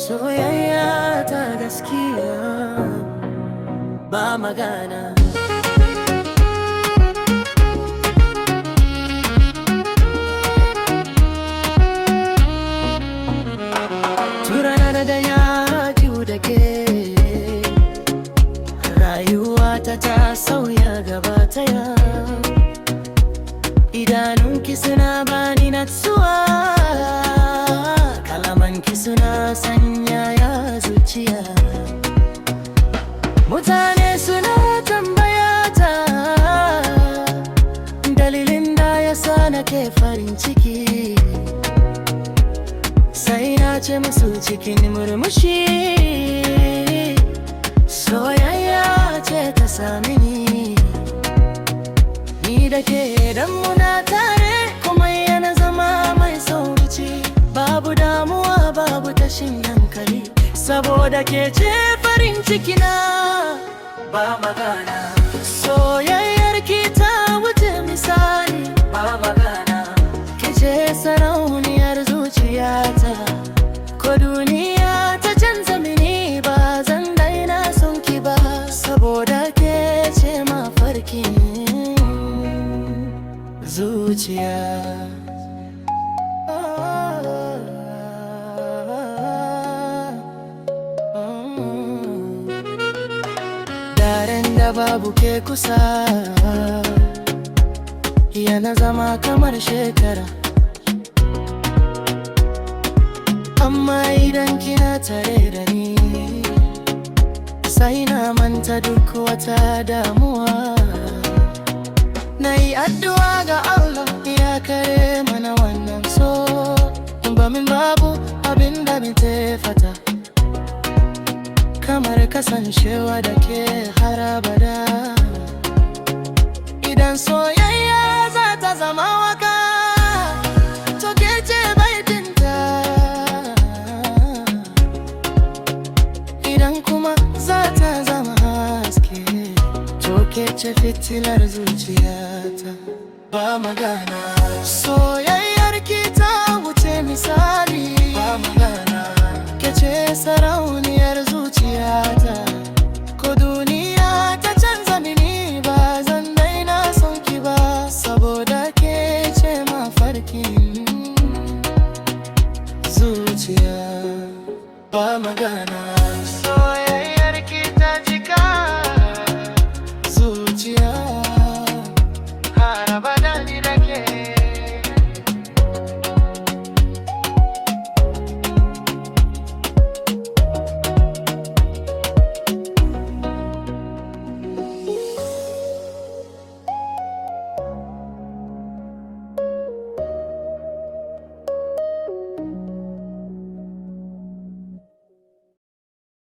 soyayya ta gaskiya ba magana. Turana da ya jiwu da ke, rayuwata ta sauya gaba ɗaya. Idanunki suna bani natsuwa, kalamanki suna sanyaya zuciya. Mutane suna tambayata dalilin da yasa nake farin ciki, sai na ce musu cikin murmushi, soyayya ce ta sami ni da ke dan muna tare, kuma yana zama mai sauci. Babu damuwa, babu tashin hankali, saboda ke ce farin cikina ba magana. Soyayyar ki ta wuce misali ba magana. Ki ce sarauniyar zuciyata, ko duniya ta canza mini ba zan daina son ki ba, saboda ke ce mafarkin zuciya. Daren da babu ke kusa yana zama kamar shekara, amma idan kina tare da ni sai na manta duk wata damuwa. Na yi addu'a ga Allah ya kare mana wannan so, ba min babu abin da min fata kamar kasancewa da ke har abada. Idan soyayya za ta zama waka, to ke ce baitinta. Idan kuma za ta zama haske, to ke ce fitilar zuciyata ba magana.